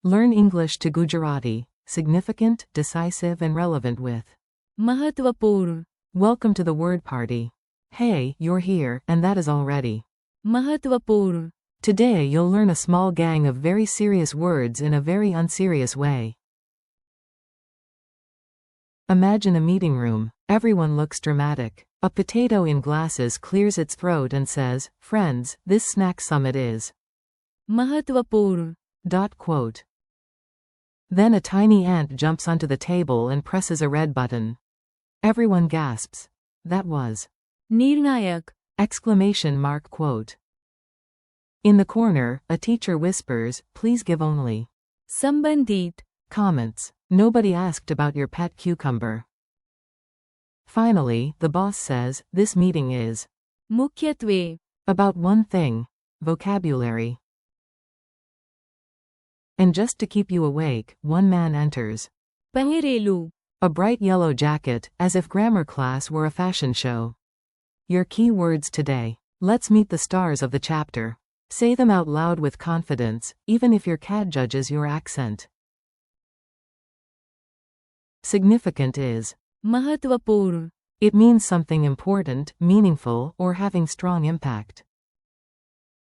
Learn English to Gujarati, significant, decisive and relevant with महत्वपूर्ण, Welcome to the word party. Hey, you're here, and that is already. महत्वपूर्ण, Today you'll learn a small gang of very serious words in a very unserious way. Imagine a meeting room. Everyone looks dramatic. A potato in glasses clears its throat and says, "Friends, this snack summit is." महत्वपूर्ण, Quote. Then a tiny ant jumps onto the table and presses a red button. Everyone gasps. That was निर्णायक, Quote. In the corner, a teacher whispers, "Please give only." संबंधित, Comments. Nobody asked about your pet cucumber. Finally, the boss says, "This meeting is मुख्यत्वे, about one thing, vocabulary." And just to keep you awake, one man enters. पहिरेलू, A bright yellow jacket, as if grammar class were a fashion show. Your key words today. Let's meet the stars of the chapter. Say them out loud with confidence, even if your cat judges your accent. Significant is. महत्वपूर्ण, It means something important, meaningful, or having strong impact.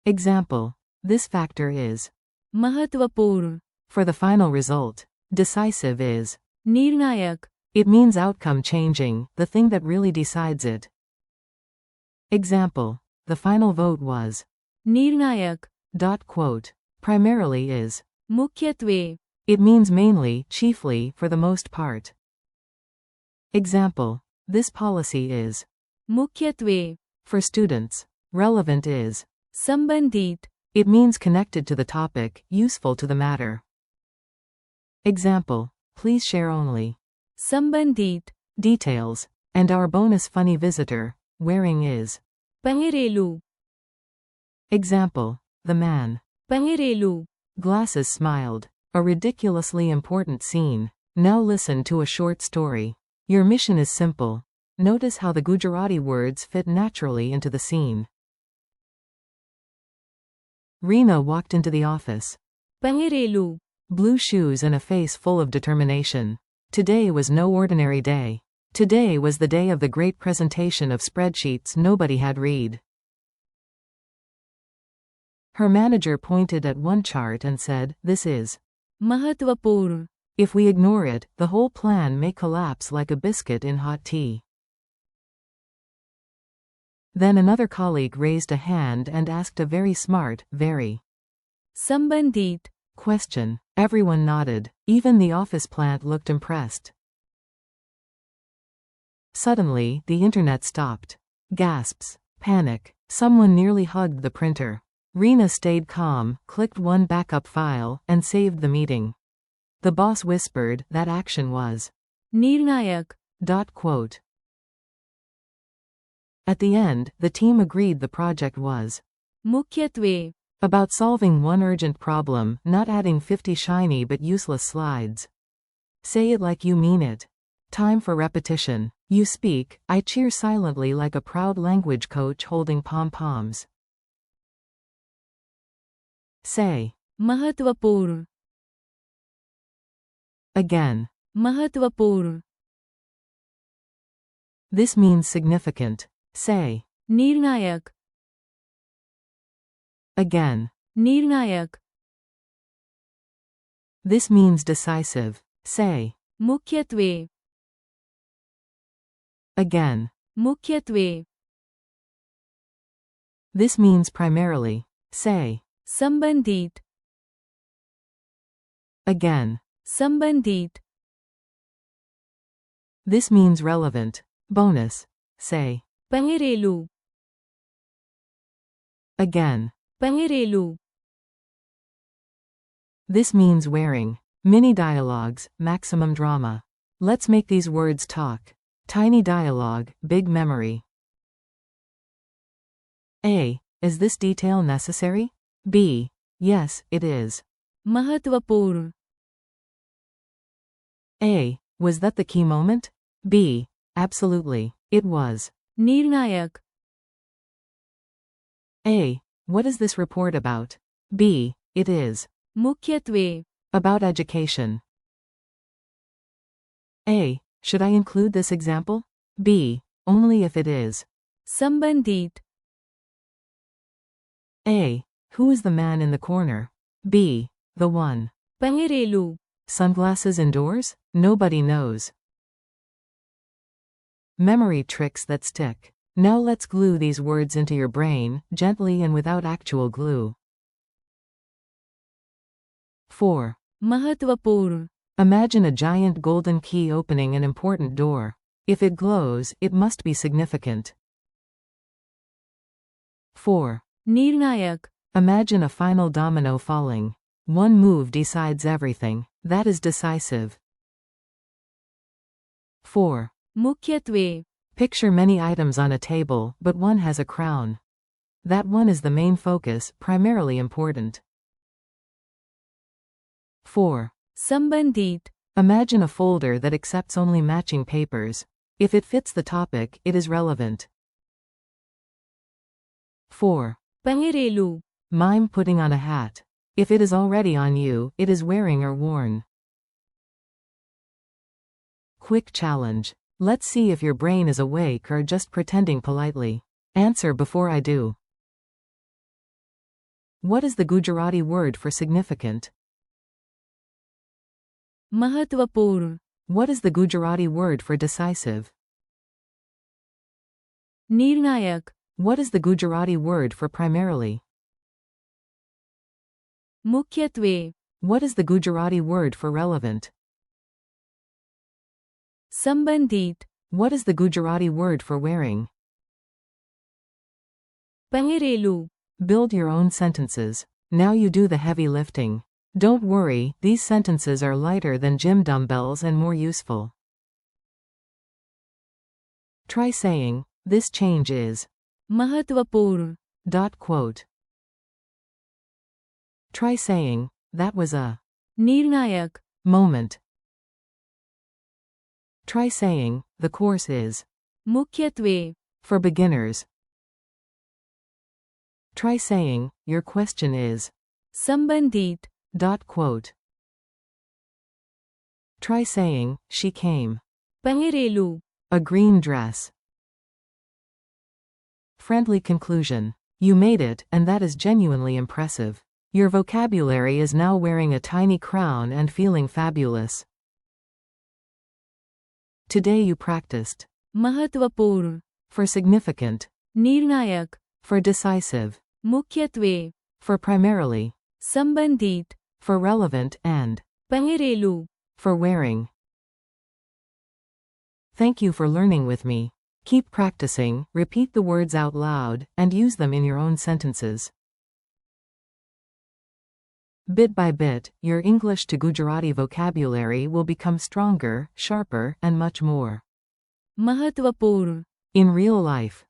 Example. This factor is. महत्वपूर्ण, For the final result. Decisive is. निर्णायक, It means outcome changing, the thing that really decides it. Example. The final vote was. निर्णायक, Quote. Primarily is. मुख्यत्वे, It means mainly, chiefly, for the most part. Example. This policy is. मुख्यत्वे, For students. Relevant is. संबंधित, It means connected to the topic, useful to the matter. Example. Please share only. संबंधित, Details. And our bonus funny visitor. Wearing is. पहिरेलू, Example. The man. पहिरेलू, Glasses smiled. A ridiculously important scene. Now listen to a short story. Your mission is simple. Notice how the Gujarati words fit naturally into the scene. Reena walked into the office. पहिरेलू, Blue shoes and a face full of determination. Today was no ordinary day. Today was the day of the great presentation of spreadsheets nobody had read. Her manager pointed at one chart and said, "This is." महत्वपूर्ण, If we ignore it, the whole plan may collapse like a biscuit in hot tea. Then another colleague raised a hand and asked a very smart, very संबंधित, question. Everyone nodded. Even the office plant looked impressed. Suddenly, the internet stopped. Gasps. Panic. Someone nearly hugged the printer. Reena stayed calm, clicked one backup file, and saved the meeting. The boss whispered that action was. निर्णायक, Quote. At the end, the team agreed the project was मुख्यत्वे, about solving one urgent problem, not adding 50 shiny but useless slides. Say it like you mean it. Time for repetition. You speak, I cheer silently like a proud language coach holding pom-poms. Say. महत्वपूर्ण, Again. महत्वपूर्ण, This means significant. Say. निर्णायक, Again. निर्णायक, This means decisive. Say. मुख्यत्वे, Again. मुख्यत्वे, This means primarily. Say. संबंधित, Again. संबंधित, This means relevant. Bonus. Say. पहिरेलू, Again. पहिरेलू, This means wearing. Mini dialogues, maximum drama. Let's make these words talk. Tiny dialogue, big memory. A. Is this detail necessary? B. Yes, it is. महत्वपूर्ण, A. Was that the key moment? B. Absolutely. It was. निर्णायक, A. What is this report about? B. It is. मुख्यत्वे, About education. A. Should I include this example? B. Only if it is. संबंधित, A. Who is the man in the corner? B. The one. पहिरेलू, Sunglasses indoors? Nobody knows. Memory tricks that stick. Now let's glue these words into your brain, gently and without actual glue. 4. महत्वपूर्ण, Imagine a giant golden key opening an important door. If it glows, it must be significant. 4. निर्णायक, Imagine a final domino falling. One move decides everything. That is decisive. 4. मुख्यत्वे, Picture many items on a table, but one has a crown. That one is the main focus, primarily important. 4. संबंधित, Imagine a folder that accepts only matching papers. If it fits the topic, it is relevant. 4. पहिरेलू, Mime putting on a hat. If it is already on you, it is wearing or worn. Quick challenge. Let's see if your brain is awake or just pretending politely. Answer before I do. What is the Gujarati word for significant? महत्वपूर्ण, What is the Gujarati word for decisive? निर्णायक, What is the Gujarati word for primarily? मुख्यत्वे, What is the Gujarati word for relevant? संबंधित, What is the Gujarati word for wearing? पहिरेलू, Build your own sentences. Now you do the heavy lifting. Don't worry, these sentences are lighter than gym dumbbells and more useful. Try saying, this change is. महत्वपूर्ण, Quote. Try saying, that was a निर्णायक, moment. Try saying, the course is. मुख्यत्वे, For beginners. Try saying, your question is. संबंधित, Quote. Try saying, she came. पहिरेलू, A green dress. Friendly conclusion. You made it, and that is genuinely impressive. Your vocabulary is now wearing a tiny crown and feeling fabulous. Today you practiced. महत्वपूर्ण, For significant. निर्णायक, For decisive. मुख्यत्वे, For primarily. संबंधित, For relevant and. पहिरेलू. For wearing. Thank you for learning with me. Keep practicing, repeat the words out loud, and use them in your own sentences. Bit by bit, your English to Gujarati vocabulary will become stronger, sharper, and much more. महत्वपूर्ण, In real life.